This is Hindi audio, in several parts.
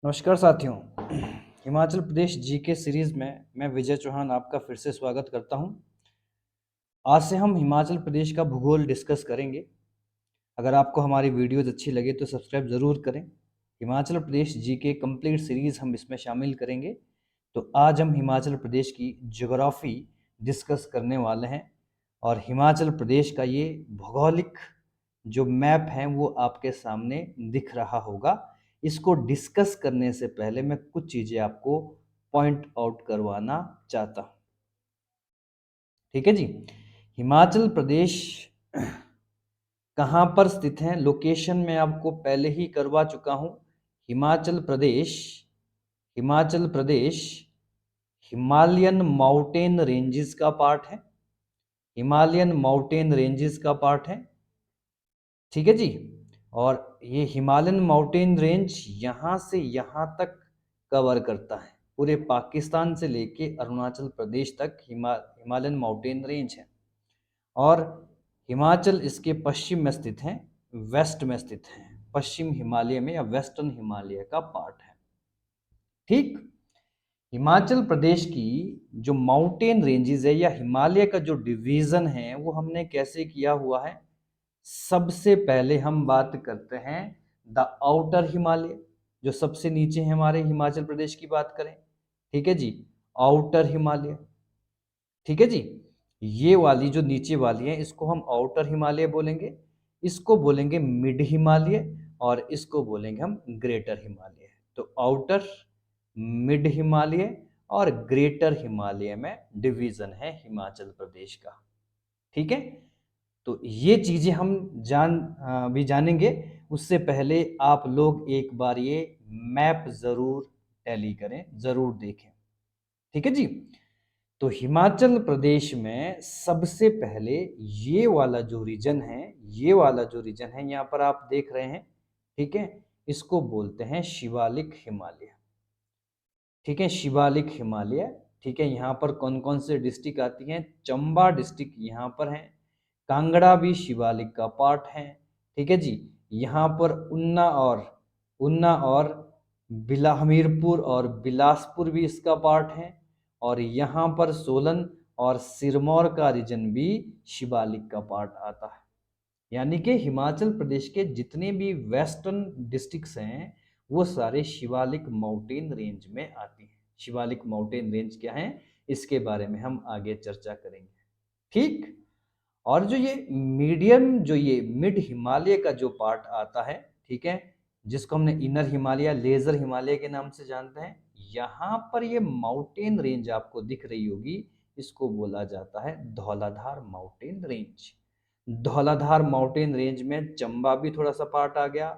नमस्कार साथियों। हिमाचल प्रदेश जीके सीरीज में मैं विजय चौहान आपका फिर से स्वागत करता हूं। आज से हम हिमाचल प्रदेश का भूगोल डिस्कस करेंगे। अगर आपको हमारी वीडियोस अच्छी लगे तो सब्सक्राइब ज़रूर करें। Himachal Pradesh GK complete series हम इसमें शामिल करेंगे। तो आज हम हिमाचल प्रदेश की ज्योग्राफी डिस्कस करने वाले हैं और हिमाचल प्रदेश का ये भौगोलिक जो मैप है वो आपके सामने दिख रहा होगा। इसको डिस्कस करने से पहले मैं कुछ चीज़ें आपको पॉइंट आउट करवाना चाहता हूँ। ठीक है जी। हिमाचल प्रदेश कहाँ पर स्थित है, लोकेशन मैं आपको पहले ही करवा चुका हूँ। Himachal Pradesh Himachal Pradesh Himalayan mountain ranges का पार्ट है। हिमालयन माउंटेन रेंजेस का पार्ट है। ठीक है जी। और ये हिमालयन माउंटेन रेंज यहाँ से यहाँ तक कवर करता है। पूरे पाकिस्तान से लेके अरुणाचल प्रदेश तक हिमालयन माउंटेन रेंज है। और हिमाचल इसके पश्चिम में स्थित है, वेस्ट में स्थित है। पश्चिम हिमालय में या वेस्टर्न हिमालय का पार्ट है। ठीक। हिमाचल प्रदेश की जो माउंटेन रेंजेस है या हिमालय का जो डिवीजन है वो हमने कैसे किया हुआ है। सबसे पहले हम बात करते हैं द आउटर हिमालय, जो सबसे नीचे है हमारे हिमाचल प्रदेश की बात करें। ठीक है जी, आउटर हिमालय। ठीक है जी। ये वाली जो नीचे वाली है इसको हम आउटर हिमालय बोलेंगे, इसको बोलेंगे मिड हिमालय और इसको बोलेंगे हम ग्रेटर हिमालय। तो आउटर, मिड हिमालय और ग्रेटर हिमालय में डिवीजन है हिमाचल प्रदेश का। ठीक है। तो ये चीजें हम भी जानेंगे। उससे पहले आप लोग एक बार ये मैप जरूर टैली करें, जरूर देखें। ठीक है जी। तो हिमाचल प्रदेश में सबसे पहले ये वाला जो रीजन है, ये वाला जो रीजन है यहाँ पर आप देख रहे हैं। ठीक है। इसको बोलते हैं शिवालिक हिमालय। ठीक है, शिवालिक हिमालय। ठीक है, यहाँ पर कौन कौन से डिस्ट्रिक्ट आती हैं? चंबा डिस्ट्रिक्ट यहाँ पर है। कांगड़ा भी शिवालिक का पार्ट है। ठीक है जी। यहाँ पर उन्ना और हमीरपुर और बिलासपुर भी इसका पार्ट है। और यहाँ पर सोलन और सिरमौर का रीजन भी शिवालिक का पार्ट आता है। यानी कि हिमाचल प्रदेश के जितने भी वेस्टर्न डिस्ट्रिक्ट्स हैं वो सारे शिवालिक माउंटेन रेंज में आती हैं। शिवालिक माउंटेन रेंज क्या है इसके बारे में हम आगे चर्चा करेंगे। ठीक। और जो ये मिड हिमालय का जो पार्ट आता है, ठीक है, जिसको हमने इनर हिमालय, लेजर हिमालय के नाम से जानते हैं, यहाँ पर ये माउंटेन रेंज आपको दिख रही होगी, इसको बोला जाता है Dhauladhar mountain range. Dhauladhar mountain range में चंबा भी थोड़ा सा पार्ट आ गया,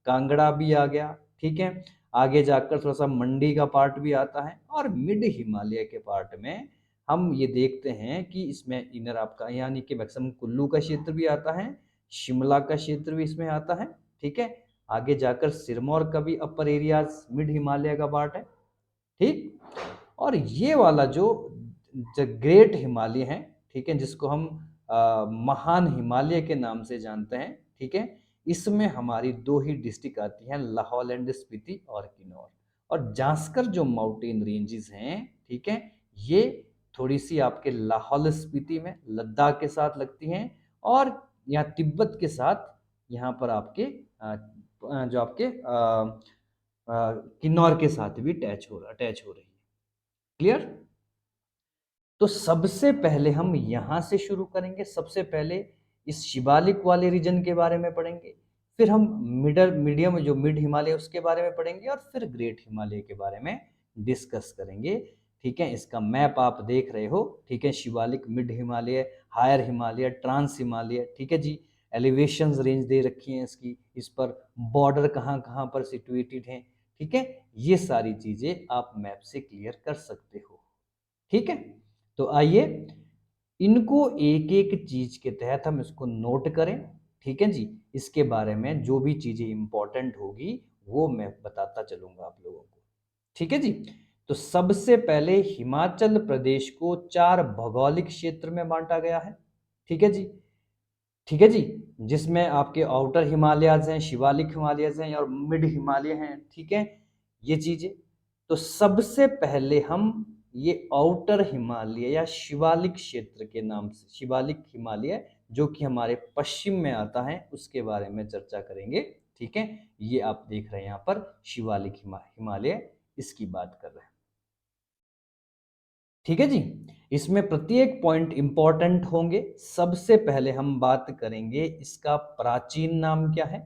कांगड़ा भी आ गया। ठीक है। आगे जाकर थोड़ा सा मंडी का पार्ट भी आता है। और मिड हिमालय के पार्ट में हम ये देखते हैं कि इसमें इनर आपका यानी कि मैक्सिमम कुल्लू का क्षेत्र भी आता है, शिमला का क्षेत्र भी इसमें आता है। ठीक है। आगे जाकर सिरमौर का भी अपर एरियाज मिड हिमालय का पार्ट है। ठीक। और ये वाला जो ग्रेट हिमालय है, ठीक है, जिसको हम महान हिमालय के नाम से जानते हैं। ठीक है। इसमें हमारी दो ही डिस्ट्रिक्ट आती हैं, लाहौल एंड स्पीति और किन्नौर। और जांस्कर जो माउंटेन रेंजेस हैं, ठीक है, ये थोड़ी सी आपके लाहौल स्पीति में लद्दाख के साथ लगती हैं और यहाँ तिब्बत के साथ यहाँ पर आपके जो आपके किन्नौर के साथ भी अटैच हो रही है। क्लियर। तो सबसे पहले हम यहाँ से शुरू करेंगे। सबसे पहले इस शिवालिक वाले रीजन के बारे में पढ़ेंगे, फिर हम मीडियम जो मिड हिमालय उसके बारे में पढ़ेंगे और फिर ग्रेट हिमालय के बारे में डिस्कस करेंगे। ठीक है। इसका मैप आप देख रहे हो। ठीक है। Shivalik, mid Himalaya, higher Himalaya, trans Himalaya. ठीक है जी। एलिवेशंस रेंज दे रखी हैं इसकी, इस पर बॉर्डर कहाँ कहाँ पर सिचुएटेड हैं। ठीक है। ये सारी चीजें आप मैप से क्लियर कर सकते हो। ठीक है। तो आइए इनको एक एक चीज के तहत हम इसको नोट करें। ठीक है जी। इसके बारे में जो भी चीजें इंपॉर्टेंट होगी वो मैं बताता चलूंगा आप लोगों को। ठीक है जी। तो सबसे पहले हिमाचल प्रदेश को 4 भौगोलिक क्षेत्र में बांटा गया है। ठीक है जी। ठीक है जी। जिसमें आपके आउटर हिमालयाज हैं, शिवालिक हिमालयज हैं और मिड हिमालय हैं। ठीक है। ये चीजें। तो सबसे पहले हम ये आउटर हिमालय या शिवालिक क्षेत्र के नाम से, शिवालिक हिमालय जो कि हमारे पश्चिम में आता है, उसके बारे में चर्चा करेंगे। ठीक है, ये आप देख रहे हैं यहाँ पर शिवालिक हिमालय, इसकी बात कर रहे हैं। ठीक है जी, इसमें प्रत्येक पॉइंट इंपॉर्टेंट होंगे। सबसे पहले हम बात करेंगे इसका प्राचीन नाम क्या है।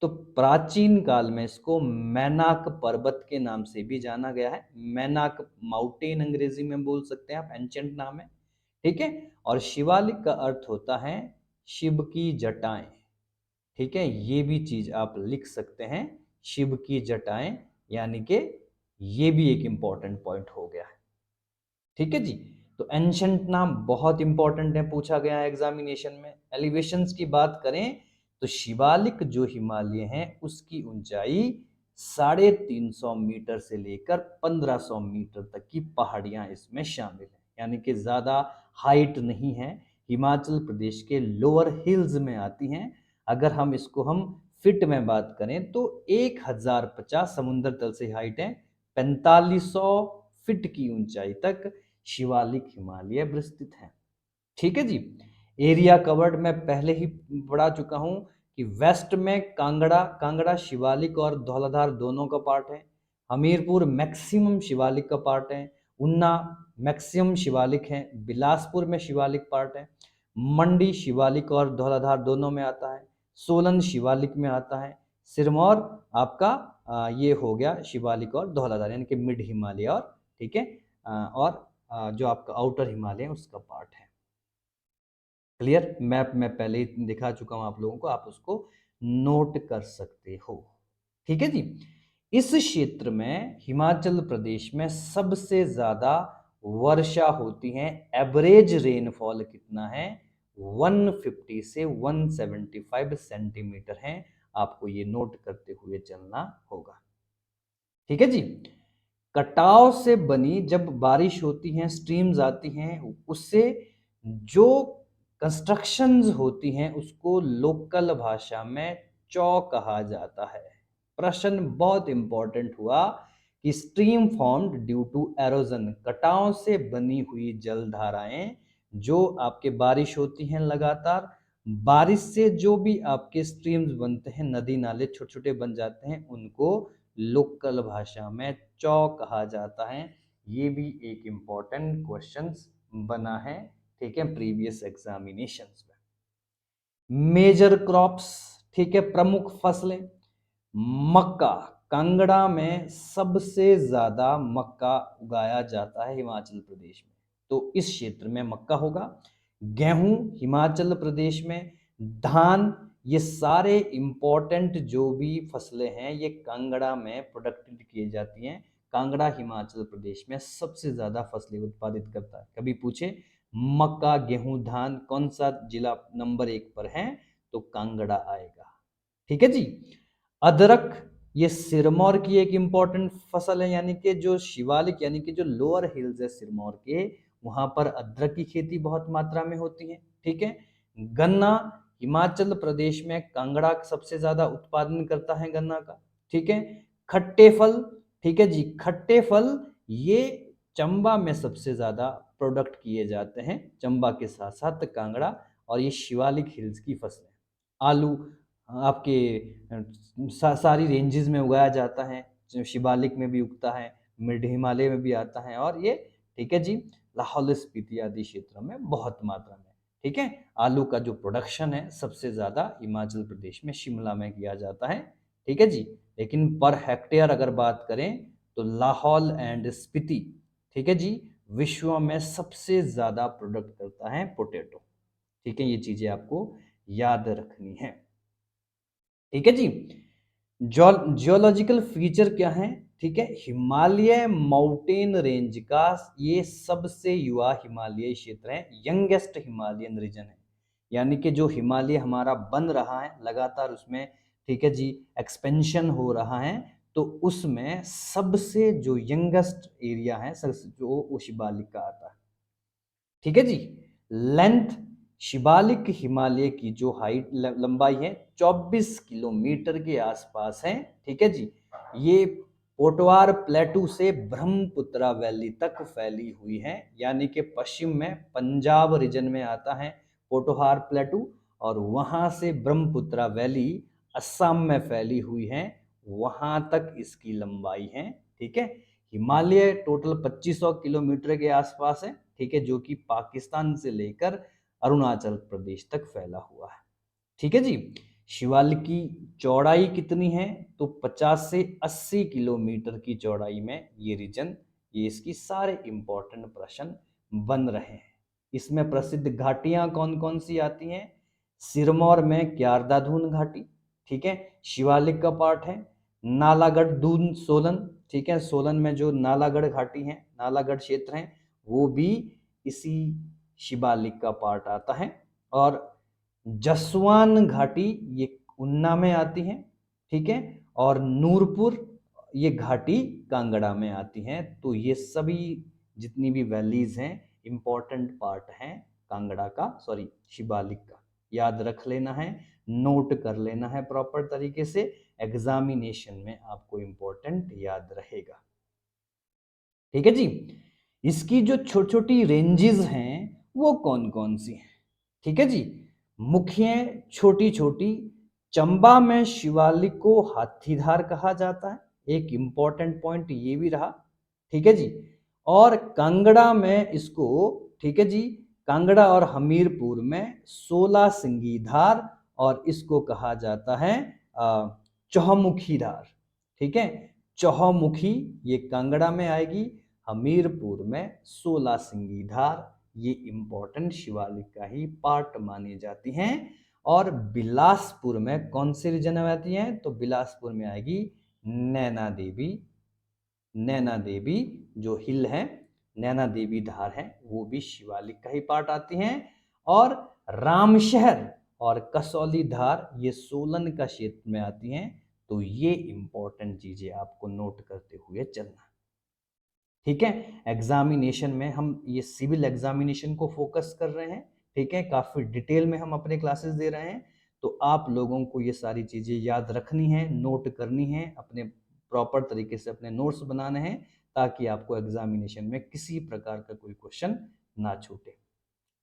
तो प्राचीन काल में इसको मैनाक पर्वत के नाम से भी जाना गया है। मैनाक माउंटेन अंग्रेजी में बोल सकते हैं आप, एंशंट नाम है। ठीक है, और शिवालिक का अर्थ होता है शिव की जटाएं। ठीक है, ये भी चीज आप लिख सकते हैं, शिव की जटाएं, यानी कि ये भी एक इंपॉर्टेंट पॉइंट हो गया है। ठीक है जी, तो एंशंट नाम बहुत इंपॉर्टेंट है, पूछा गया है एग्जामिनेशन में। एलिवेशंस की बात करें तो शिवालिक जो हिमालय है उसकी ऊंचाई 350 मीटर से लेकर 1500 मीटर तक की पहाड़ियां इसमें शामिल हैं, यानी कि ज्यादा हाइट नहीं है, हिमाचल प्रदेश के लोअर हिल्स में आती हैं। अगर हम इसको हम फिट में बात करें तो 1050 समुद्र तल से हाइट है, 4500 फीट की ऊंचाई तक शिवालिक हिमालय विस्तृत है। ठीक है जी, एरिया कवर्ड मैं पहले ही पढ़ा चुका हूं कि वेस्ट में कांगड़ा, कांगड़ा शिवालिक और धौलाधार दोनों का पार्ट है। हमीरपुर मैक्सिमम शिवालिक का पार्ट है। उन्ना मैक्सिमम शिवालिक है। बिलासपुर में शिवालिक पार्ट है। मंडी शिवालिक और धौलाधार दोनों में आता है। सोलन शिवालिक में आता है। सिरमौर आपका ये हो गया शिवालिक और धौलाधार, यानी कि मिड हिमालय और, ठीक है, और जो आपका आउटर हिमालय है उसका पार्ट है। क्लियर, मैप मैं पहले ही दिखा चुका हूं आप लोगों को, आप उसको नोट कर सकते हो। ठीक है जी, इस क्षेत्र में हिमाचल प्रदेश में सबसे ज्यादा वर्षा होती है। एवरेज रेनफॉल कितना है, 150 से 175 सेंटीमीटर है। आपको ये नोट करते हुए चलना होगा। ठीक है जी, कटाव से बनी जब बारिश होती है, स्ट्रीम्स आती हैं, उससे जो कंस्ट्रक्शंस होती हैं उसको लोकल भाषा में चौ कहा जाता है। प्रश्न बहुत इंपॉर्टेंट हुआ कि stream formed due to erosion, कटाव से बनी हुई जलधाराएं जो आपके बारिश होती हैं लगातार, बारिश से जो भी आपके स्ट्रीम्स बनते हैं, नदी नाले छोटे छोटे बन जाते हैं, उनको लोकल भाषा में चौ कहा जाता है। ये भी एक इम्पोर्टेंट क्वेश्चन बना है, ठीक है, प्रीवियस एग्जामिनेशंस में। मेजर क्रॉप्स, ठीक है, प्रमुख फसलें, मक्का। कांगड़ा में सबसे ज्यादा मक्का उगाया जाता है हिमाचल प्रदेश में, तो इस क्षेत्र में मक्का होगा। गेहूं हिमाचल प्रदेश में, धान, ये सारे इंपॉर्टेंट जो भी फसलें हैं ये कांगड़ा में प्रोडक्ट किए जाती हैं। कांगड़ा हिमाचल प्रदेश में सबसे ज्यादा फसलें उत्पादित करता है। कभी पूछे मक्का, गेहूं, धान कौन सा जिला नंबर 1 पर है, तो कांगड़ा आएगा। ठीक है जी, अदरक, ये सिरमौर की एक इंपॉर्टेंट फसल है, यानी कि जो शिवालिक यानी कि जो लोअर हिल्स है सिरमौर के, वहां पर अदरक की खेती बहुत मात्रा में होती है। ठीक है, गन्ना, हिमाचल प्रदेश में कांगड़ा सबसे ज्यादा उत्पादन करता है गन्ना का। ठीक है, खट्टे फल, ठीक है जी, खट्टे फल ये चंबा में सबसे ज्यादा प्रोडक्ट किए जाते हैं, चंबा के साथ साथ कांगड़ा, और ये शिवालिक हिल्स की फसल है। आलू आपके सारी रेंजेस में उगाया जाता है, जो शिवालिक में भी उगता है, मिड हिमालय में भी आता है, और ये, ठीक है जी, लाहौल स्पीति आदि क्षेत्रों में बहुत मात्रा में। ठीक है, आलू का जो प्रोडक्शन है सबसे ज्यादा हिमाचल प्रदेश में शिमला में किया जाता है। ठीक है जी, लेकिन पर हेक्टेयर अगर बात करें तो लाहौल एंड स्पीति, ठीक है जी, विश्व में सबसे ज्यादा प्रोडक्ट करता है पोटैटो। ठीक है, ये चीजें आपको याद रखनी है। ठीक है जी, जियोलॉजिकल फीचर क्या है, ठीक है, हिमालय माउंटेन रेंज का ये सबसे युवा हिमालय क्षेत्र है, यंगेस्ट हिमालयन रीजन है, यानी कि जो हिमालय हमारा बन रहा है लगातार उसमें, ठीक है जी, एक्सपेंशन हो रहा है, तो उसमें सबसे जो यंगेस्ट एरिया है जो वो शिवालिक का आता है। ठीक है जी, लेंथ, शिवालिक हिमालय की जो हाइट लंबाई है 24 किलोमीटर के आसपास है। ठीक है जी, ये पोटवार प्लेटू से ब्रह्मपुत्रा वैली तक फैली हुई है, यानी कि पश्चिम में पंजाब रीजन में आता है पोटोहार प्लेटू, और वहां से ब्रह्मपुत्रा वैली असम में फैली हुई है, वहां तक इसकी लंबाई है। ठीक है, हिमालय टोटल 2500 किलोमीटर के आसपास है। ठीक है, जो कि पाकिस्तान से लेकर अरुणाचल प्रदेश तक फैला हुआ है। ठीक है जी। शिवालिक की चौड़ाई कितनी है, तो 50 से 80 किलोमीटर की चौड़ाई में ये रीजन, ये इसकी सारे इंपॉर्टेंट प्रश्न बन रहे हैं। इसमें प्रसिद्ध घाटियां कौन कौन सी आती हैं? सिरमौर में क्यारदाधुन घाटी, ठीक है, शिवालिक का पार्ट है। नालागढ़ दून सोलन, ठीक है, सोलन में जो नालागढ़ घाटी है, नालागढ़ क्षेत्र है, वो भी इसी शिवालिक का पार्ट आता है। और जसवान घाटी ये उन्ना में आती है, ठीक है, और नूरपुर ये घाटी कांगड़ा में आती हैं। तो ये सभी जितनी भी वैलीज हैं इंपॉर्टेंट पार्ट हैं कांगड़ा का, सॉरी शिवालिक का, याद रख लेना है, नोट कर लेना है प्रॉपर तरीके से, एग्जामिनेशन में आपको इंपॉर्टेंट याद रहेगा। ठीक है जी। इसकी जो छोटी छोटी रेंजेस हैं वो कौन कौन सी हैं? ठीक है जी। मुख्य छोटी छोटी, चंबा में शिवालिक को हाथीधार कहा जाता है, एक इंपॉर्टेंट पॉइंट ये भी रहा। ठीक है जी। और कांगड़ा में इसको, ठीक है जी, कांगड़ा और हमीरपुर में 16 सिंगी धार, और इसको कहा जाता है चौमुखी धार। ठीक है, चौमुखी ये कांगड़ा में आएगी, हमीरपुर में 16 सिंगी धार, ये इंपॉर्टेंट शिवालिक का ही पार्ट मानी जाती हैं। और बिलासपुर में कौन से रीजन में आती हैं? तो बिलासपुर में आएगी नैना देवी, नैना देवी जो हिल है, नैना देवी धार है, वो भी शिवालिक का ही पार्ट आती हैं। और रामशहर और कसौली धार ये सोलन का क्षेत्र में आती हैं। तो ये इंपॉर्टेंट चीजें आपको नोट करते हुए चलना। ठीक है, एग्जामिनेशन में हम ये सिविल एग्जामिनेशन को फोकस कर रहे हैं। ठीक है, काफी डिटेल में हम अपने क्लासेस दे रहे हैं, तो आप लोगों को ये सारी चीजें याद रखनी है, नोट करनी है, अपने प्रॉपर तरीके से अपने नोट्स बनाने हैं, ताकि आपको एग्जामिनेशन में किसी प्रकार का कोई क्वेश्चन ना छूटे।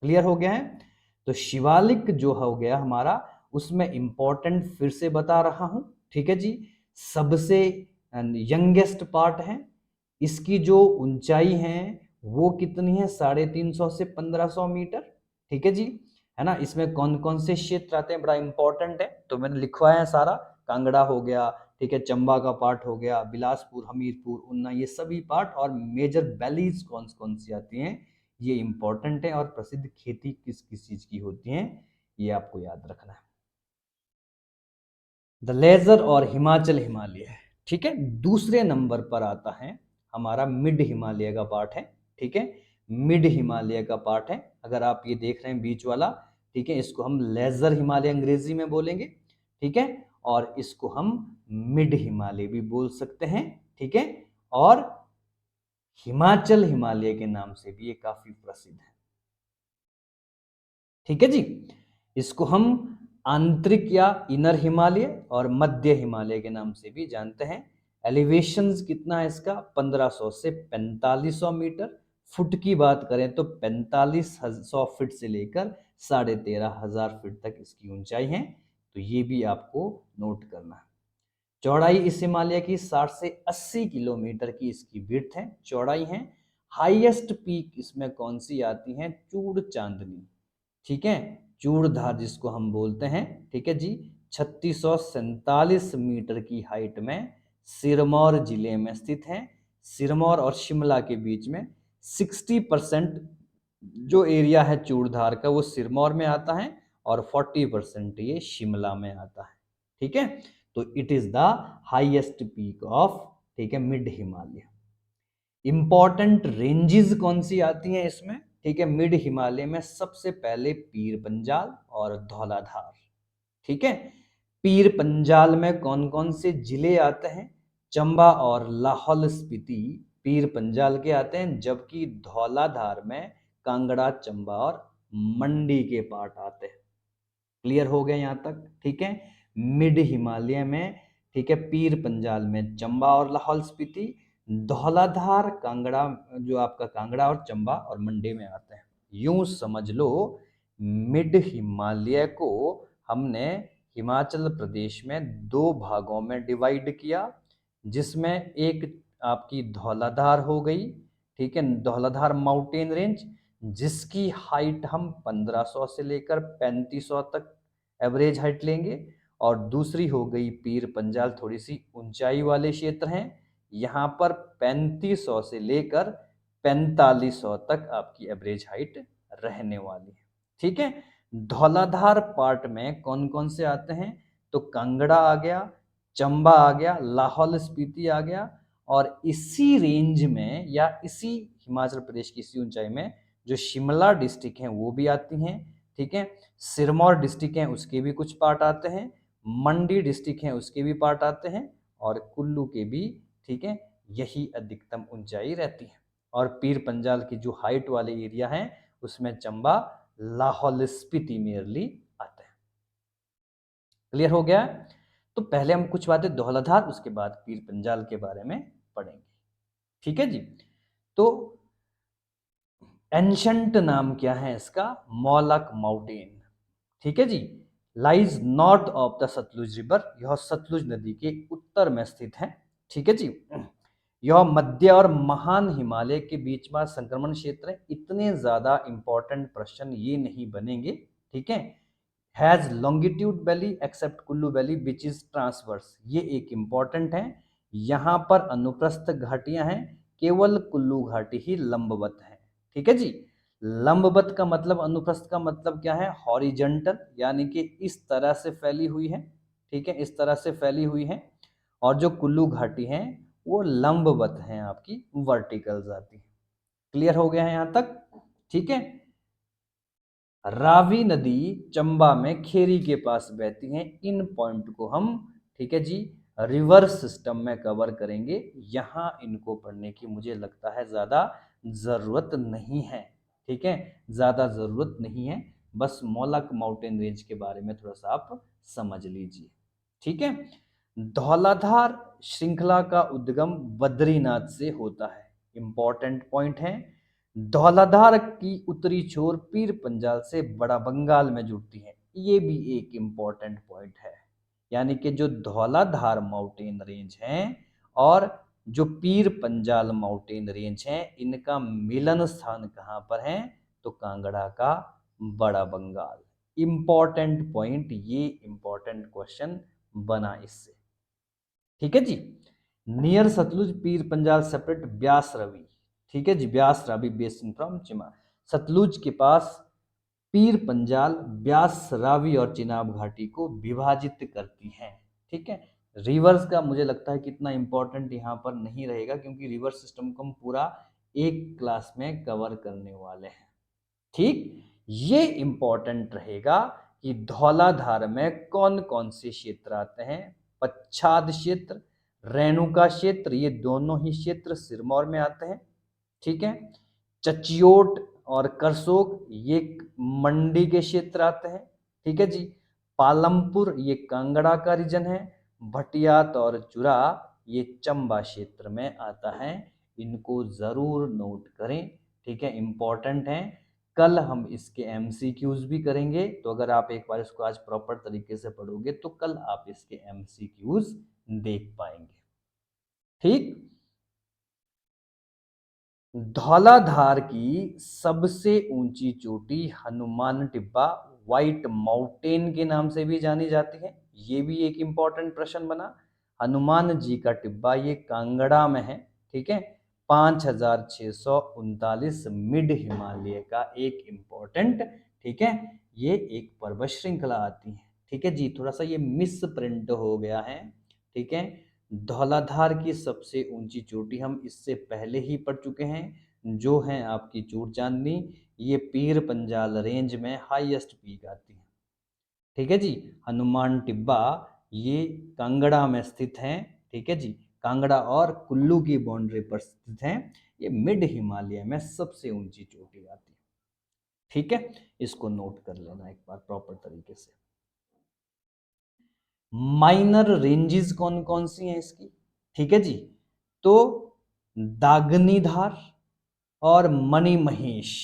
क्लियर हो गया है? तो शिवालिक जो हो गया हमारा, उसमें इंपॉर्टेंट फिर से बता रहा हूं। ठीक है जी, सबसे यंगेस्ट पार्ट है, इसकी जो ऊंचाई है वो कितनी है? 350 से 1500 मीटर। ठीक है जी, है ना। इसमें कौन कौन से क्षेत्र आते हैं, बड़ा इंपॉर्टेंट है, तो मैंने लिखवाया है सारा। कांगड़ा हो गया, ठीक है, चंबा का पार्ट हो गया, बिलासपुर, हमीरपुर, उन्ना, ये सभी पार्ट, और मेजर वैलीज कौन कौन सी आती हैं ये इंपॉर्टेंट है, और प्रसिद्ध खेती किस किस चीज की होती है ये आपको याद रखना है। द लेजर और हिमाचल हिमालय, ठीक है, दूसरे नंबर पर आता है हमारा मिड हिमालय का पार्ट है। ठीक है, मिड हिमालय का पार्ट है, अगर आप ये देख रहे हैं बीच वाला, ठीक है, इसको हम लेजर हिमालय अंग्रेजी में बोलेंगे। ठीक है, और इसको हम मिड हिमालय भी बोल सकते हैं। ठीक है, और हिमाचल हिमालय के नाम से भी ये काफी प्रसिद्ध है। ठीक है जी, इसको हम आंतरिक या इनर हिमालय और मध्य हिमालय के नाम से भी जानते हैं। एलिवेशंस कितना है इसका? 1500 से 4500 मीटर। फुट की बात करें तो 4500 फीट से लेकर 13,500 फीट तक इसकी ऊंचाई है, तो ये भी आपको नोट करना है। चौड़ाई इस हिमालय की 60 से 80 किलोमीटर की इसकी विड्थ है, चौड़ाई है। हाईएस्ट पीक इसमें कौन सी आती है? चूड़ चांदनी, ठीक है, चूड़धार जिसको हम बोलते हैं। ठीक है जी, 3647 मीटर की हाइट में सिरमौर जिले में स्थित है। सिरमौर और शिमला के बीच में 60% जो एरिया है चूड़धार का वो सिरमौर में आता है, और 40% ये शिमला में आता है। ठीक है, तो it is the highest peak of, ठीक है, मिड हिमालय। इंपॉर्टेंट रेंजेस कौन सी आती हैं इसमें? ठीक है, मिड हिमालय में सबसे पहले पीर पंजाल और धौलाधार। ठीक है, पीर पंजाल में कौन कौन से जिले आते हैं? चंबा और लाहौल स्पीति पीर पंजाल के आते हैं, जबकि धौलाधार में कांगड़ा, चंबा और मंडी के पार्ट आते हैं। क्लियर हो गया यहाँ तक? ठीक है, मिड हिमालय में, ठीक है, पीर पंजाल में चंबा और लाहौल स्पीति, धौलाधार कांगड़ा, जो आपका कांगड़ा और चंबा और मंडी में आते हैं। यूं समझ लो मिड हिमालय को हमने हिमाचल प्रदेश में दो भागों में डिवाइड किया, जिसमें एक आपकी धौलाधार हो गई, ठीक है, धौलाधार माउंटेन रेंज, जिसकी हाइट हम 1500 से लेकर 3500 तक एवरेज हाइट लेंगे, और दूसरी हो गई पीर पंजाल, थोड़ी सी ऊंचाई वाले क्षेत्र हैं, यहाँ पर 3500 से लेकर 4500 तक आपकी एवरेज हाइट रहने वाली है। ठीक है, धौलाधार पार्ट में कौन कौन से आते हैं, तो कांगड़ा आ गया, चंबा आ गया, लाहौल स्पीति आ गया, और इसी रेंज में या इसी हिमाचल प्रदेश की इसी ऊंचाई में जो शिमला डिस्ट्रिक्ट हैं वो भी आती हैं। ठीक है, सिरमौर डिस्ट्रिक्ट हैं उसके भी कुछ पार्ट आते हैं, मंडी डिस्ट्रिक्ट हैं उसके भी पार्ट आते हैं, और कुल्लू के भी, ठीक है, यही अधिकतम ऊंचाई रहती है। और पीर पंजाल की जो हाइट वाले एरिया हैं उसमें चंबा, लाहौल स्पीति मेयरली आते हैं। क्लियर हो गया? तो पहले हम कुछ बातें धौलाधार, उसके बाद पीर पंजाल के बारे में पढ़ेंगे। ठीक है जी। तो एंशंट नाम क्या है इसका, मौलक माउंटेन। ठीक है जी, lies north of the Sutlej river, यह सतलुज नदी के उत्तर में स्थित है। ठीक है जी, यह मध्य और महान हिमालय के बीच में संक्रमण क्षेत्र है। इतने ज्यादा इंपॉर्टेंट प्रश्न ये नहीं बनेंगे। ठीक है, has longitude valley except Kullu valley which is transverse, ये एक इंपॉर्टेंट है। यहाँ पर अनुप्रस्थ घाटियां हैं, केवल कुल्लू घाटी ही लंबवत है। ठीक है जी, लंबवत का मतलब, अनुप्रस्थ का मतलब क्या है, हॉरिजेंटल, यानी कि इस तरह से फैली हुई है। ठीक है, इस तरह से फैली हुई है। और जो कुल्लू घाटी है वो लंबवत है, आपकी वर्टिकल जाती है। क्लियर हो गया है यहां तक? ठीक है, रावी नदी चंबा में खेरी के पास बहती है। इन पॉइंट को हम, ठीक है जी, रिवर्स सिस्टम में कवर करेंगे। यहां इनको पढ़ने की मुझे लगता है ज्यादा जरूरत नहीं है। ठीक है, ज्यादा जरूरत नहीं है, बस मौलक माउंटेन रेंज के बारे में थोड़ा सा आप समझ लीजिए। ठीक है, धौलाधार श्रृंखला का उद्गम बद्रीनाथ से होता है। इंपॉर्टेंट पॉइंट है, धौलाधार की उत्तरी छोर पीर पंजाल से बड़ा बंगाल में जुड़ती है। ये भी एक इंपॉर्टेंट पॉइंट है, यानी कि जो धौलाधार माउंटेन रेंज है और जो पीर पंजाल माउंटेन रेंज है, इनका मिलन स्थान कहाँ पर है, तो कांगड़ा का बड़ा बंगाल। इंपॉर्टेंट पॉइंट, ये इंपॉर्टेंट क्वेश्चन बना इससे। ठीक है जी, नियर सतलुज पीर पंजाल सेपरेट ब्यास रवि। ठीक है जी, ब्यास रावी बेसिन फ्रॉम चिमा, सतलुज के पास पीर पंजाल ब्यास रावी और चिनाब घाटी को विभाजित करती हैं। ठीक है, रिवर्स का मुझे लगता है कितना इंपॉर्टेंट यहाँ पर नहीं रहेगा, क्योंकि रिवर सिस्टम को हम पूरा एक क्लास में कवर करने वाले हैं। ठीक, ये इंपॉर्टेंट रहेगा कि धौलाधार में कौन कौन से क्षेत्र आते हैं। पच्छाद क्षेत्र, रेणुका क्षेत्र, ये दोनों ही क्षेत्र सिरमौर में आते हैं। ठीक है, चचियोट और करसोग ये मंडी के क्षेत्र आते हैं। ठीक है जी, पालमपुर ये कांगड़ा का रीजन है, भटियात और चुरा ये चंबा क्षेत्र में आता है। इनको जरूर नोट करें। ठीक है, इंपॉर्टेंट है। कल हम इसके एमसीक्यूज भी करेंगे, तो अगर आप एक बार इसको आज प्रॉपर तरीके से पढ़ोगे तो कल आप इसके एमसीक्यूज देख पाएंगे। ठीक, धौलाधार की सबसे ऊंची चोटी हनुमान टिब्बा व्हाइट माउंटेन के नाम से भी जानी जाती है। ये भी एक इंपॉर्टेंट प्रश्न बना। हनुमान जी का टिब्बा ये कांगड़ा में है। ठीक है, 5639 मिड हिमालय का एक इंपॉर्टेंट, ठीक है, ये एक पर्वत श्रृंखला आती है। ठीक है जी, थोड़ा सा ये मिस प्रिंट हो गया है। ठीक है, धौलाधार की सबसे ऊंची चोटी हम इससे पहले ही पढ़ चुके हैं, जो है आपकी चूड़ चांदनी। ये पीर पंजाल रेंज में हाईएस्ट पीक आती है। ठीक है जी, हनुमान टिब्बा ये कांगड़ा में स्थित है। ठीक है जी, कांगड़ा और कुल्लू की बाउंड्री पर स्थित है। ये मिड हिमालय में सबसे ऊंची चोटी आती है। ठीक है, इसको नोट कर लेना एक बार प्रॉपर तरीके से। माइनर रेंजेस कौन कौन सी हैं इसकी, ठीक है जी। तो दागनी धार और मणिमहेश,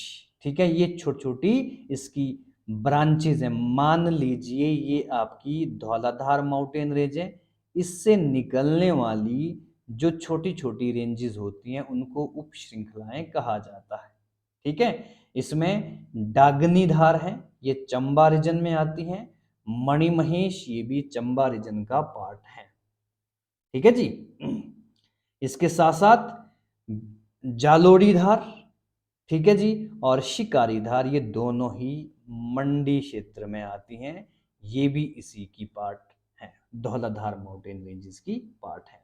ठीक है, ये छोटी छोटी इसकी ब्रांचेज हैं। मान लीजिए ये आपकी धौलाधार माउंटेन रेंज है, इससे निकलने वाली जो छोटी छोटी रेंजेस होती हैं उनको उप श्रृंखलाएं कहा जाता है, ठीक है। इसमें डागनी धार है, ये चंबा रीजन में आती हैं। मणिमहेश ये भी चंबा रीजन का पार्ट है, ठीक है जी। इसके साथ साथ जालोड़ी धार, ठीक है जी, और शिकारी धार, ये दोनों ही मंडी क्षेत्र में आती हैं। ये भी इसी की पार्ट है, धौलाधार माउंटेन रेंजेस की पार्ट है,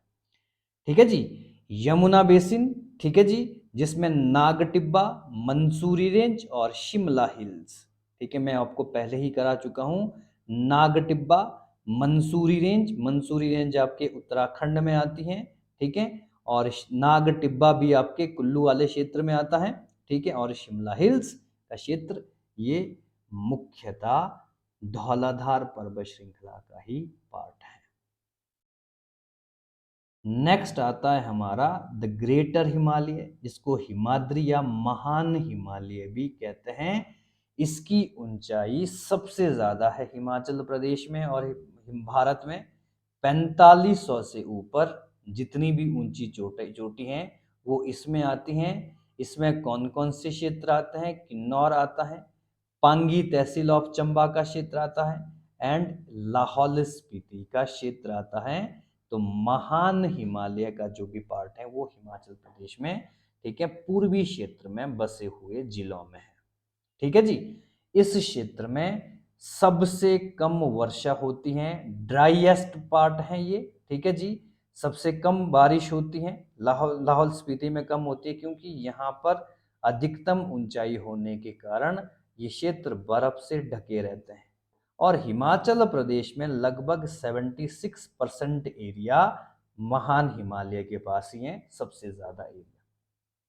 ठीक है जी। यमुना बेसिन, ठीक है जी, जिसमें नागटिब्बा, मंसूरी रेंज और शिमला हिल्स, ठीक है, मैं आपको पहले ही करा चुका हूं। नागटिब्बा, मंसूरी रेंज आपके उत्तराखंड में आती है, ठीक है, और नागटिब्बा भी आपके कुल्लू वाले क्षेत्र में आता है, ठीक है, और शिमला हिल्स का क्षेत्र ये मुख्यतः धौलाधार पर्वत श्रृंखला का ही पार्ट है। नेक्स्ट आता है हमारा द ग्रेटर हिमालय, जिसको हिमाद्री या महान हिमालय भी कहते हैं। इसकी ऊंचाई सबसे ज्यादा है हिमाचल प्रदेश में और भारत में, 4500 से ऊपर जितनी भी ऊंची चोटी हैं वो इसमें आती हैं। इसमें कौन कौन से क्षेत्र आते हैं? किन्नौर आता है, पांगी तहसील ऑफ चंबा का क्षेत्र आता है एंड लाहौल स्पीति का क्षेत्र आता है। तो महान हिमालय का जो भी पार्ट है वो हिमाचल प्रदेश में, ठीक है, पूर्वी क्षेत्र में बसे हुए जिलों में है, ठीक है जी। इस क्षेत्र में सबसे कम वर्षा होती है, ड्राईएस्ट पार्ट है ये, ठीक है जी। सबसे कम बारिश होती है, लाहौल स्पीति में कम होती है क्योंकि यहाँ पर अधिकतम ऊंचाई होने के कारण ये क्षेत्र बर्फ से ढके रहते हैं। और हिमाचल प्रदेश में लगभग 76% एरिया महान हिमालय के पास ही है, सबसे ज्यादा एरिया,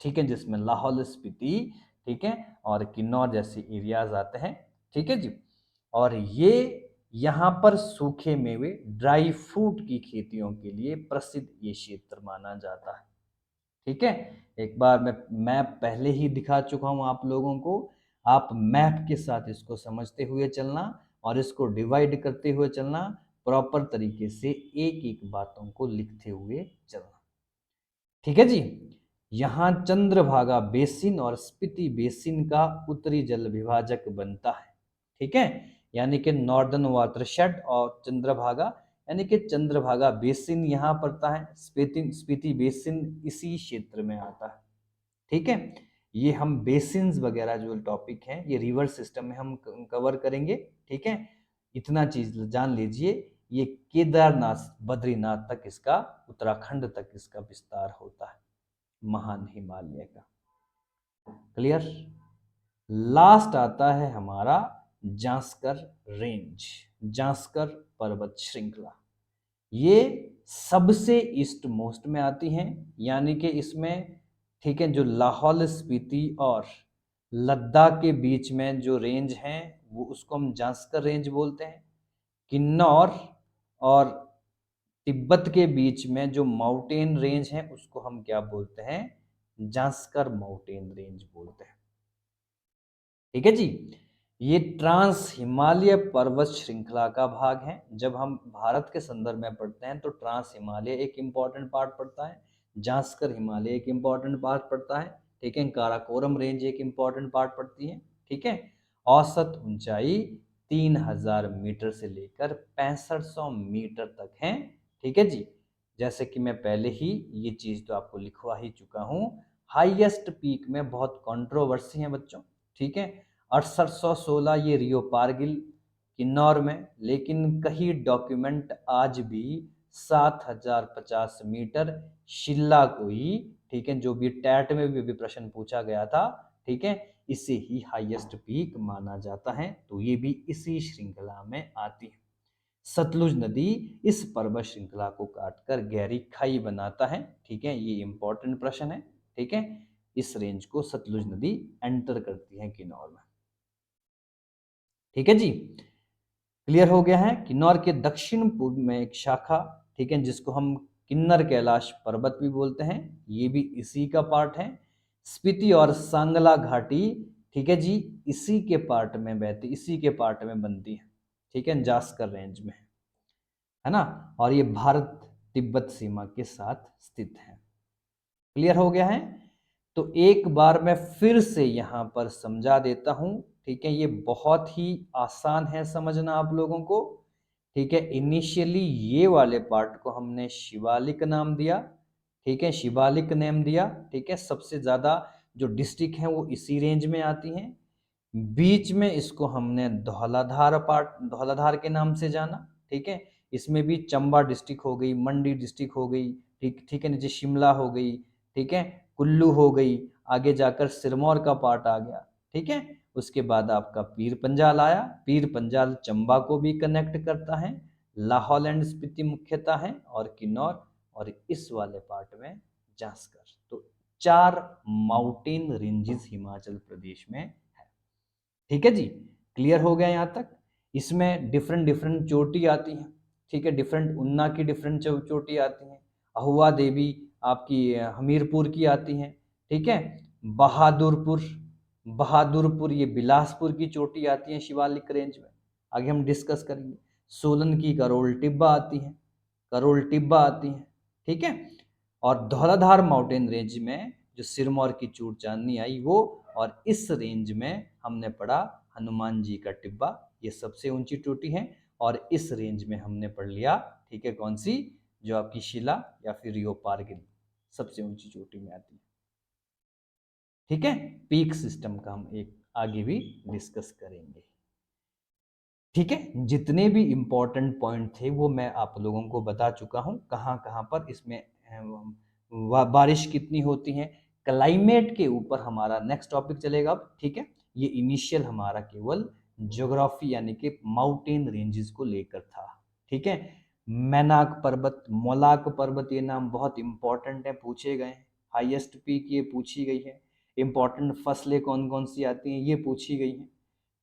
ठीक है, जिसमें लाहौल स्पीति, ठीक है, और किन्नौर जैसे एरियाज आते हैं, ठीक है जी। और ये यहाँ पर सूखे मेवे, ड्राई फ्रूट की खेतियों के लिए प्रसिद्ध ये क्षेत्र माना जाता है, ठीक है। एक बार मैं मैप पहले ही दिखा चुका हूं आप लोगों को, आप मैप के साथ इसको समझते हुए चलना और इसको डिवाइड करते हुए चलना, प्रॉपर तरीके से एक एक बातों को लिखते हुए चलना, ठीक है जी। यहाँ चंद्रभागा बेसिन और स्पीति बेसिन का उत्तरी जल विभाजक बनता है, ठीक है, यानी कि नॉर्दर्न वाटरशेड और चंद्रभागा, यानी कि चंद्रभागा बेसिन यहाँ पड़ता है, स्पीति स्पीति बेसिन इसी क्षेत्र में आता है, ठीक है। ये हम बेसिन्स वगैरह जो टॉपिक है ये रिवर सिस्टम में हम कवर करेंगे, ठीक है। इतना चीज जान लीजिए, ये केदारनाथ बद्रीनाथ तक इसका, उत्तराखंड तक इसका विस्तार होता है महान हिमालय का, क्लियर। लास्ट आता है हमारा जांस्कर रेंज, जांस्कर पर्वत श्रृंखला। ये सबसे ईस्ट मोस्ट में आती हैं, यानी कि इसमें, ठीक है, जो लाहौल स्पीति और लद्दाख के बीच में जो रेंज है वो उसको हम जांस्कर रेंज बोलते हैं। किन्नौर और तिब्बत के बीच में जो माउंटेन रेंज है उसको हम क्या बोलते हैं? जांस्कर माउंटेन रेंज बोलते हैं, ठीक है जी। ये ट्रांस हिमालय पर्वत श्रृंखला का भाग है। जब हम भारत के संदर्भ में पढ़ते हैं तो ट्रांस हिमालय एक इंपॉर्टेंट पार्ट पड़ता है, जांस्कर हिमालय एक इंपॉर्टेंट पार्ट पड़ता है, ठीक है, काराकोरम रेंज एक इंपॉर्टेंट पार्ट पड़ती है, ठीक है। औसत ऊंचाई 3000 मीटर से लेकर 6500 मीटर तक है, ठीक है जी। जैसे कि मैं पहले ही ये चीज तो आपको लिखवा ही चुका हूँ, हाईएस्ट पीक में बहुत कंट्रोवर्सी है बच्चों, ठीक है। 6816 ये रियो पारगिल किन्नौर में, लेकिन कई डॉक्यूमेंट आज भी 7050 मीटर शिल्ला को ही, ठीक है, जो भी टैट में भी प्रश्न पूछा गया था, ठीक है, इसे ही हाईएस्ट पीक माना जाता है। तो ये भी इसी श्रृंखला में आती है। सतलुज नदी इस पर्वत श्रृंखला को काटकर गहरी खाई बनाता है, ठीक है, ये इंपॉर्टेंट प्रश्न है, ठीक है। इस रेंज को सतलुज नदी एंटर करती है किन्नौर में, ठीक है जी। क्लियर हो गया है। किन्नौर के दक्षिण पूर्व में एक शाखा, ठीक है, जिसको हम किन्नर कैलाश पर्वत भी बोलते हैं, ये भी इसी का पार्ट है। स्पीति और सांगला घाटी, ठीक है जी, इसी के पार्ट में बहती, इसी के पार्ट में बनती है, ठीक है, जास्कर रेंज में है ना। और ये भारत तिब्बत सीमा के साथ स्थित है। क्लियर हो गया है। तो एक बार मैं फिर से यहां पर समझा देता हूं, ठीक है, ये बहुत ही आसान है समझना आप लोगों को, ठीक है। इनिशियली ये वाले पार्ट को हमने शिवालिक नाम दिया, ठीक है, शिवालिक नेम दिया, ठीक है। सबसे ज्यादा जो डिस्ट्रिक्ट हैं वो इसी रेंज में आती हैं। बीच में इसको हमने धौलाधार पार्ट, धौलाधार के नाम से जाना, ठीक है। इसमें भी चंबा डिस्ट्रिक्ट हो गई, मंडी डिस्ट्रिक्ट हो गई, ठीक ठीक है, नीचे शिमला हो गई, ठीक है, कुल्लू हो गई, आगे जाकर सिरमौर का पार्ट आ गया, ठीक है। उसके बाद आपका पीर पंजाल आया, पीर पंजाल चंबा को भी कनेक्ट करता है, लाहौल एंड स्पीति मुख्यतः है, और किन्नौर, और इस वाले पार्ट में जास्कर। तो 4 माउंटेन रेंजेस हिमाचल प्रदेश में है, ठीक है जी। क्लियर हो गया यहाँ तक। इसमें डिफरेंट डिफरेंट चोटी आती हैं, ठीक है, डिफरेंट उन्ना की डिफरेंट चोटी आती हैं, अहुआ देवी आपकी हमीरपुर की आती हैं, ठीक है। बहादुरपुर, बहादुरपुर ये बिलासपुर की चोटी आती है शिवालिक रेंज में, आगे हम डिस्कस करेंगे। सोलन की करोल टिब्बा आती है, करोल टिब्बा आती है, ठीक है। और धौलाधार माउंटेन रेंज में जो सिरमौर की चूड़ चांदनी आई वो, और इस रेंज में हमने पढ़ा हनुमान जी का टिब्बा, ये सबसे ऊंची चोटी है। और इस रेंज में हमने पढ़ लिया, ठीक है, कौन सी, जो आपकी शिला या फिर योपारगिल सबसे ऊंची चोटी में आती है, ठीक है। पीक सिस्टम का हम एक आगे भी डिस्कस करेंगे, ठीक है। जितने भी इंपॉर्टेंट पॉइंट थे वो मैं आप लोगों को बता चुका हूं, कहां कहां पर इसमें बारिश कितनी होती है। क्लाइमेट के ऊपर हमारा नेक्स्ट टॉपिक चलेगा अब, ठीक है। ये इनिशियल हमारा केवल ज्योग्राफी यानी कि माउंटेन रेंजेस को लेकर था, ठीक है। मैनाक पर्वत, मोलाक पर्वत, ये नाम बहुत इंपॉर्टेंट है, पूछे गए हैं। हाईएस्ट पीक ये पूछी गई है। इंपॉर्टेंट फसलें कौन कौन सी आती हैं ये पूछी गई हैं,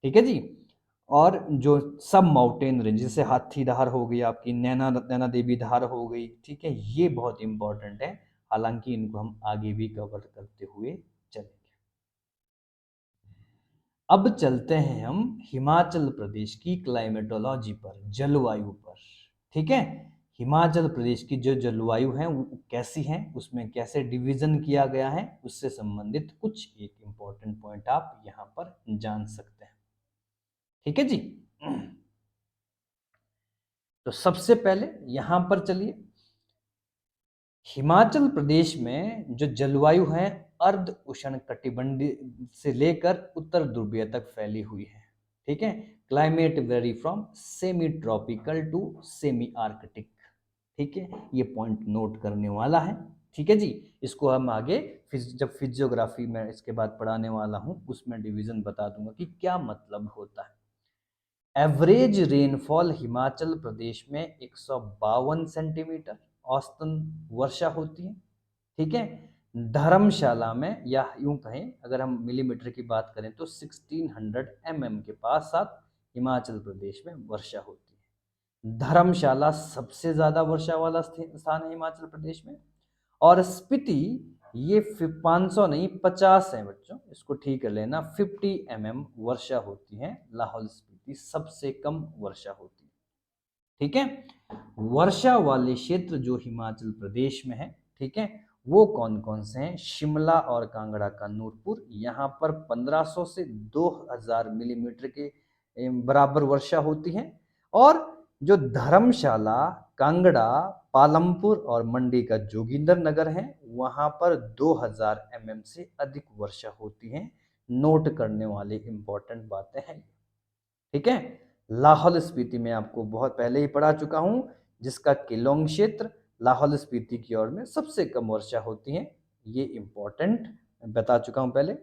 ठीक है जी। और जो सब माउंटेन रेंज जैसे हाथीदहार हो गई, आपकी नैना नैना देवी धार हो गई, ठीक है, ये बहुत इंपॉर्टेंट है। हालांकि इनको हम आगे भी कवर करते हुए चलेंगे। अब चलते हैं हम हिमाचल प्रदेश की क्लाइमेटोलॉजी पर, जलवायु पर, ठीक है। हिमाचल प्रदेश की जो जलवायु है वो कैसी है, उसमें कैसे डिवीजन किया गया है, उससे संबंधित कुछ एक इंपॉर्टेंट पॉइंट आप यहाँ पर जान सकते हैं, ठीक है जी। तो सबसे पहले यहां पर चलिए, हिमाचल प्रदेश में जो जलवायु है अर्ध उष्ण कटिबंधीय से लेकर उत्तर ध्रुवीय तक फैली हुई है, ठीक है। Climate very from semi tropical to semi arctic, ठीक है, ये पॉइंट नोट करने वाला है, ठीक है जी। इसको हम आगे जब फिजियोग्राफी में इसके बाद पढ़ाने वाला हूं उसमें डिवीजन बता दूंगा कि क्या मतलब होता है। एवरेज रेनफॉल हिमाचल प्रदेश में 152 सेंटीमीटर औसतन वर्षा होती है, ठीक है। धर्मशाला में, या यूं कहें अगर हम मिलीमीटर की बात करें तो 1600 के पास साथ हिमाचल प्रदेश में वर्षा होती है। धर्मशाला सबसे ज्यादा वर्षा वाला स्थान है हिमाचल प्रदेश में। और स्पीति ये 500 नहीं 50 है बच्चों, इसको ठीक कर लेना, 50 वर्षा होती है। लाहौल स्पीति सबसे कम वर्षा होती है, ठीक है। वर्षा वाले क्षेत्र जो हिमाचल प्रदेश में है, ठीक है, वो कौन कौन से हैं। शिमला और कांगड़ा का नूरपुर, यहाँ पर 1500 से 2000 मिलीमीटर के बराबर वर्षा होती है। और जो धर्मशाला, कांगड़ा, पालमपुर और मंडी का जोगिंदर नगर है, वहां पर 2000 से अधिक वर्षा होती है। नोट करने वाली इंपॉर्टेंट बातें हैं, ठीक है। लाहौल स्पीति में आपको बहुत पहले ही पढ़ा चुका हूं, जिसका किलोंग क्षेत्र लाहौल स्पीति की ओर में सबसे कम वर्षा होती है, ये इंपॉर्टेंट बता चुका हूं पहले।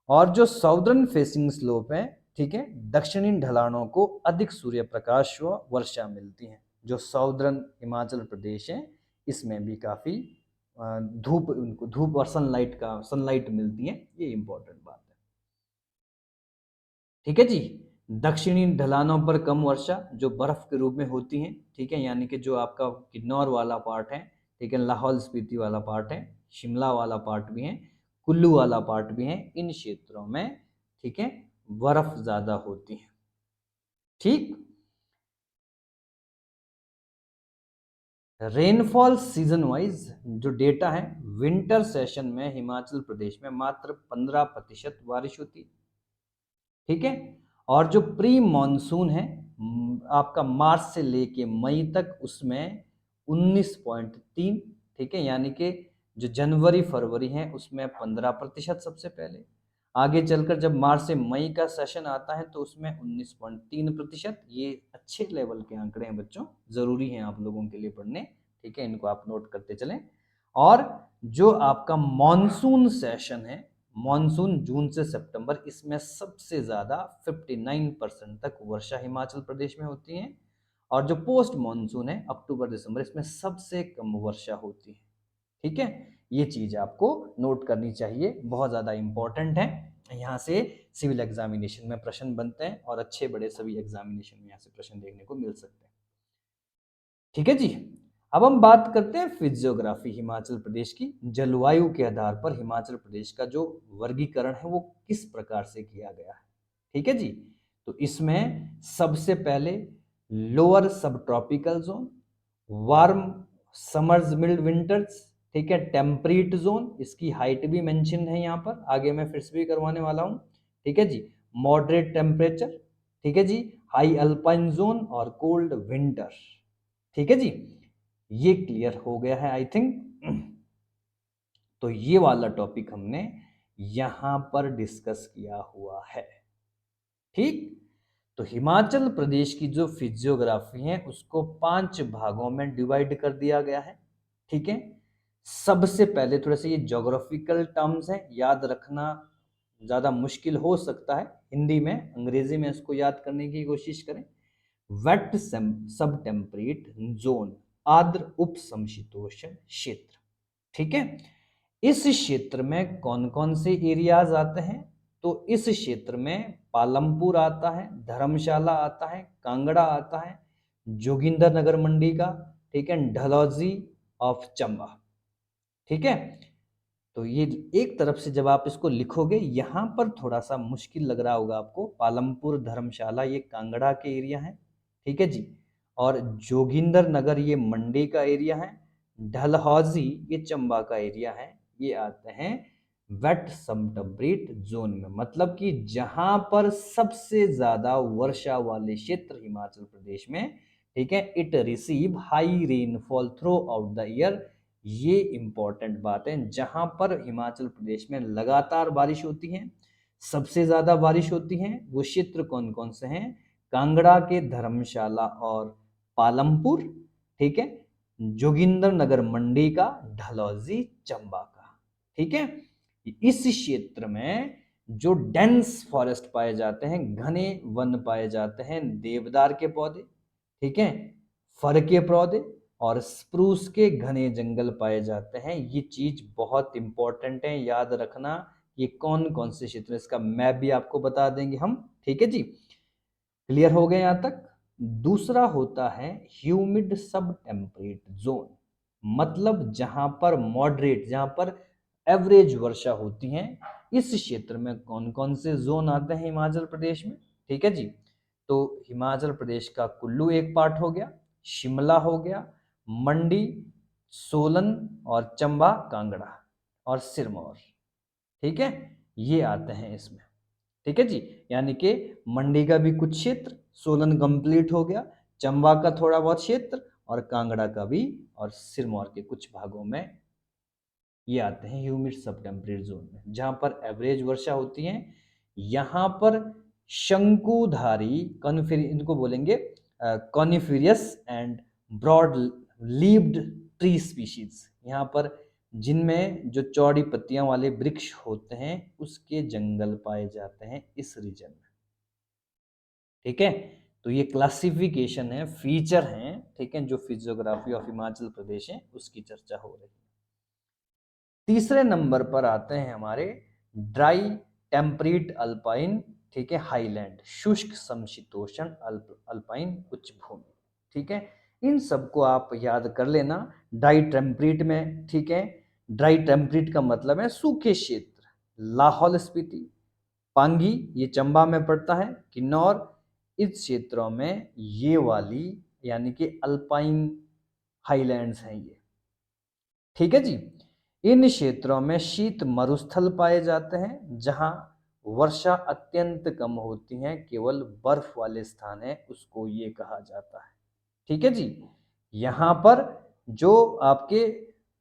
और जो साउदर्न फेसिंग स्लोप है, ठीक है, दक्षिणी ढलानों को अधिक सूर्य प्रकाश व वर्षा मिलती है। जो साउदर्न हिमाचल प्रदेश है इसमें भी काफी धूप, उनको धूप और सनलाइट मिलती है, ये इंपॉर्टेंट बात है, ठीक है जी। दक्षिणी ढलानों पर कम वर्षा जो बर्फ के रूप में होती हैं, ठीक है, यानी कि जो आपका किन्नौर वाला पार्ट है, ठीक है, लाहौल स्पीति वाला पार्ट है, शिमला वाला पार्ट भी है, कुल्लू वाला पार्ट भी है, इन क्षेत्रों में, ठीक है, बर्फ ज्यादा होती है। ठीक, रेनफॉल सीजन वाइज जो डेटा है, विंटर सेशन में हिमाचल प्रदेश में मात्र 15% बारिश होती है, ठीक है, और जो प्री मॉनसून है आपका मार्च से लेके मई तक, उसमें 19.3, ठीक है, यानी कि जो जनवरी फरवरी है उसमें 15% सबसे पहले, आगे चलकर जब मार्च से मई का सेशन आता है तो उसमें 19.3%। ये अच्छे लेवल के आंकड़े हैं बच्चों, जरूरी हैं आप लोगों के लिए पढ़ने, ठीक है, इनको आप नोट करते चलें। और जो आपका मॉनसून सेशन है, मॉनसून जून से सितंबर, इसमें सबसे ज्यादा 59% तक वर्षा हिमाचल प्रदेश में होती है, और जो पोस्ट मॉनसून है अक्टूबर दिसंबर, इसमें सबसे कम वर्षा होती है, ठीक है। ये चीज आपको नोट करनी चाहिए, बहुत ज्यादा इंपॉर्टेंट है, यहाँ से सिविल एग्जामिनेशन में प्रश्न बनते हैं और अच्छे बड़े सभी एग्जामिनेशन में यहाँ से प्रश्न देखने को मिल सकते हैं, ठीक है जी। अब हम बात करते हैं फिजियोग्राफी हिमाचल प्रदेश की, जलवायु के आधार पर हिमाचल प्रदेश का जो वर्गीकरण है वो किस प्रकार से किया गया है, ठीक है जी। तो इसमें सबसे पहले lower sub tropical zone, warm summers mild winters, ठीक है, टेम्परेट जोन, इसकी हाइट भी मेंशन है यहाँ पर, आगे मैं फिर से भी करवाने वाला हूँ, ठीक है जी, मॉडरेट टेम्परेचर, ठीक है जी, हाई अल्पाइन जोन और कोल्ड विंटर, ठीक है जी। ये क्लियर हो गया है आई थिंक। तो ये वाला टॉपिक हमने यहां पर डिस्कस किया हुआ है, ठीक। तो हिमाचल प्रदेश की जो फिजियोग्राफी है उसको 5 भागों में डिवाइड कर दिया गया है, ठीक है। सबसे पहले थोड़ा सा ये ज्योग्राफिकल टर्म्स है, याद रखना ज्यादा मुश्किल हो सकता है, हिंदी में अंग्रेजी में इसको याद करने की कोशिश करें। वेट सब टेम्परेट जोन, आर्द्र उप समशीतोष्ण क्षेत्र, ठीक है। इस क्षेत्र में कौन कौन से एरियाज आते हैं, तो इस क्षेत्र में पालमपुर आता है, धर्मशाला आता है, कांगड़ा आता है, जोगिंदर नगर मंडी का, ठीक है, डलहौजी ऑफ चंबा, ठीक है। तो ये एक तरफ से जब आप इसको लिखोगे, यहां पर थोड़ा सा मुश्किल लग रहा होगा आपको, पालमपुर धर्मशाला ये कांगड़ा के एरिया है, ठीक है जी, और जोगिंदर नगर ये मंडी का एरिया है, डलहौजी ये चंबा का एरिया है, ये आते हैं वेट सबटेम्परेट जोन में, मतलब कि जहां पर सबसे ज्यादा वर्षा वाले क्षेत्र हिमाचल प्रदेश में, ठीक है, it receive high rainfall through out the year. ये इंपॉर्टेंट बात है, जहां पर हिमाचल प्रदेश में लगातार बारिश होती है, सबसे ज्यादा बारिश होती है, वो क्षेत्र कौन कौन से हैं, कांगड़ा के धर्मशाला और पालमपुर, ठीक है, जोगिंदर नगर मंडी का, ढलौजी चंबा का, ठीक है। इस क्षेत्र में जो डेंस फॉरेस्ट पाए जाते हैं, घने वन पाए जाते हैं, देवदार के पौधे, ठीक है, फर के पौधे और स्प्रूस के घने जंगल पाए जाते हैं। ये चीज बहुत इंपॉर्टेंट है, याद रखना, ये कौन कौन से क्षेत्र, इसका मैप भी आपको बता देंगे हम, ठीक है जी। क्लियर हो गए यहां तक। दूसरा होता है ह्यूमिड सब टेम्परेट जोन, मतलब जहां पर मॉडरेट, जहां पर एवरेज वर्षा होती है, इस क्षेत्र में कौन कौन से जोन आते हैं हिमाचल प्रदेश में, ठीक है जी। तो हिमाचल प्रदेश का कुल्लू एक पार्ट हो गया, शिमला हो गया, मंडी, सोलन और चंबा, कांगड़ा और सिरमौर, ठीक है, ये आते हैं इसमें, ठीक है जी। यानी कि मंडी का भी कुछ क्षेत्र, सोलन कंप्लीट हो गया, चंबा का थोड़ा बहुत क्षेत्र और कांगड़ा का भी, और सिरमौर के कुछ भागों में ये आते हैं ह्यूमिड सब टेम्परेट जोन में, जहां पर एवरेज वर्षा होती है। यहां पर शंकुधारी कॉनिफेरी, इनको बोलेंगे coniferous and broad leaved tree species, यहाँ पर जिनमें जो चौड़ी पत्तियां वाले वृक्ष होते हैं उसके जंगल पाए जाते हैं इस रीजन में, ठीक है। तो ये क्लासिफिकेशन है, फीचर हैं, ठीक है, जो फिजियोग्राफी ऑफ हिमाचल प्रदेश है उसकी चर्चा हो रही है। तीसरे नंबर पर आते हैं हमारे ड्राई टेम्परेट अल्पाइन ठीक है, हाईलैंड, शुष्क समशीतोष्ण अल्पाइन उच्च भूमि, ठीक है। इन सबको आप याद कर लेना। ड्राई टेम्परेट में, ठीक है, ड्राई टेम्परेट का मतलब है सूखे क्षेत्र, लाहौल स्पीति, पांगी ये चंबा में पड़ता है, किन्नौर, इस क्षेत्रों में ये वाली यानी कि अल्पाइन हाईलैंड्स हैं ये, ठीक है जी। इन क्षेत्रों में शीत मरुस्थल पाए जाते हैं जहां वर्षा अत्यंत कम होती है, केवल बर्फ वाले स्थान है, उसको ये कहा जाता है, ठीक है जी। यहाँ पर जो आपके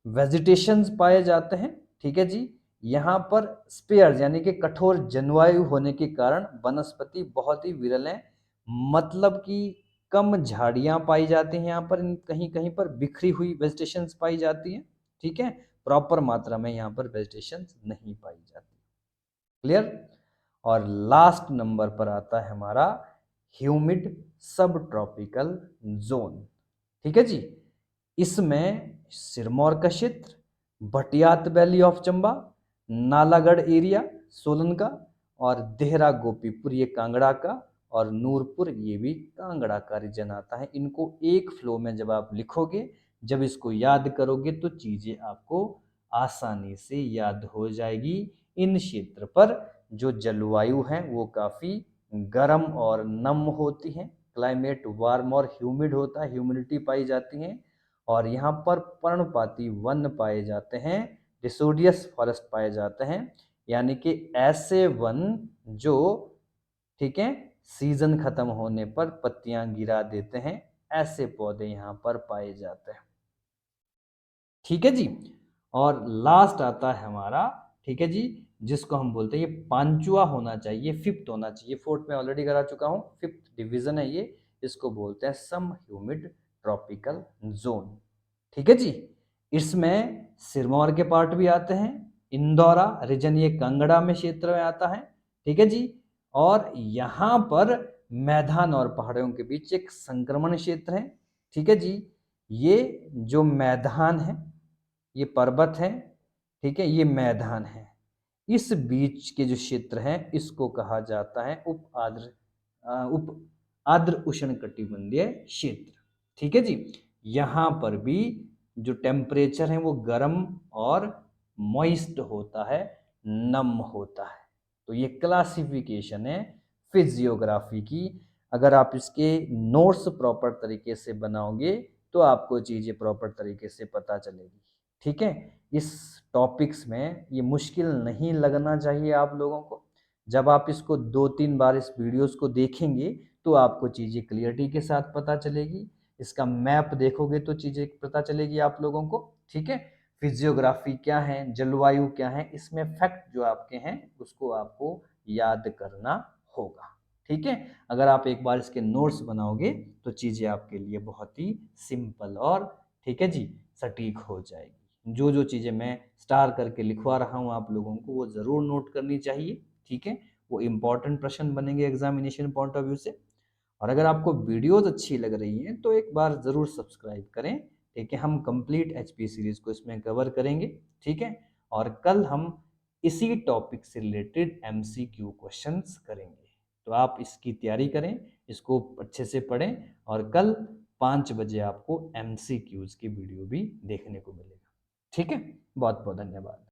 वेजिटेशंस पाए जाते हैं, ठीक है जी, यहाँ पर स्पेयर यानी कि कठोर जलवायु होने के कारण वनस्पति बहुत ही विरल है, मतलब कि कम झाड़ियां पाई जाती हैं यहाँ पर, कहीं कहीं पर बिखरी हुई वेजिटेशंस पाई जाती हैं, ठीक है, प्रॉपर मात्रा में यहाँ पर वेजिटेशंस नहीं पाई जाती, क्लियर। और लास्ट नंबर पर आता है हमारा ह्यूमिड सब ट्रॉपिकल जोन, ठीक है जी। इसमें सिरमौर का क्षेत्र, Bhattiyat valley of Chamba, Nalagarh area Solan का, और देहरा गोपीपुर ये कांगड़ा का, और नूरपुर ये भी कांगड़ा का रीजन आता है। इनको एक फ्लो में जब आप लिखोगे, जब इसको याद करोगे तो चीजें आपको आसानी से याद हो जाएगी। इन क्षेत्र पर जो जलवायु है वो काफी गर्म और नम होती है, क्लाइमेट वार्म और ह्यूमिड होता है, ह्यूमिडिटी पाई जाती है, और यहाँ पर पर्णपाती वन पाए जाते हैं, डिसोडियस फॉरेस्ट पाए जाते हैं, यानी कि ऐसे वन जो, ठीक है, सीजन खत्म होने पर पत्तियां गिरा देते हैं, ऐसे पौधे यहाँ पर पाए जाते हैं, ठीक है जी। और लास्ट आता है हमारा, ठीक है जी, जिसको हम बोलते हैं, ये पांचवा होना चाहिए, फिफ्थ होना चाहिए, फोर्थ में ऑलरेडी करा चुका हूं, फिफ्थ डिवीजन है ये, इसको बोलते हैं सम ह्यूमिड ट्रॉपिकल जोन, ठीक है जी। इसमें सिरमौर के पार्ट भी आते हैं, इंदौरा रीजन ये कांगड़ा में क्षेत्र में आता है, ठीक है जी। और यहाँ पर मैदान और पहाड़ों के बीच एक संक्रमण क्षेत्र है, ठीक है जी। ये जो मैदान है, ये पर्वत है, ठीक है, ये मैदान है, इस बीच के जो क्षेत्र है इसको कहा जाता है उप आर्द्र उष्णकटिबंधीय क्षेत्र, ठीक है जी। यहाँ पर भी जो टेम्परेचर है वो गर्म और मॉइस्ट होता है, नम होता है। तो ये क्लासिफिकेशन है फिजियोग्राफी की। अगर आप इसके नोट्स प्रॉपर तरीके से बनाओगे तो आपको चीजें प्रॉपर तरीके से पता चलेगी, ठीक है। इस टॉपिक्स में ये मुश्किल नहीं लगना चाहिए आप लोगों को। जब आप इसको 2-3 बार इस वीडियोस को देखेंगे तो आपको चीज़ें क्लियरिटी के साथ पता चलेगी, इसका मैप देखोगे तो चीज़ें पता चलेगी आप लोगों को, ठीक है। फिजियोग्राफी क्या है, जलवायु क्या है, इसमें फैक्ट जो आपके हैं उसको आपको याद करना होगा, ठीक है। अगर आप एक बार इसके नोट्स बनाओगे तो चीज़ें आपके लिए बहुत ही सिंपल और, ठीक है जी, सटीक हो जाएगी। जो जो चीज़ें मैं स्टार करके लिखवा रहा हूँ आप लोगों को वो ज़रूर नोट करनी चाहिए, ठीक है। वो इम्पॉर्टेंट प्रश्न बनेंगे एग्जामिनेशन पॉइंट ऑफ व्यू से। और अगर आपको वीडियोस अच्छी लग रही हैं तो एक बार ज़रूर सब्सक्राइब करें, ठीक है। हम कंप्लीट एचपी सीरीज़ को इसमें कवर करेंगे, ठीक है। और कल हम इसी टॉपिक से रिलेटेड एमसीक्यू क्वेश्चंस करेंगे, तो आप इसकी तैयारी करें, इसको अच्छे से पढ़ें, और कल 5 बजे आपको एमसीक्यूज की वीडियो भी देखने को मिलेगा, ठीक है। बहुत बहुत धन्यवाद।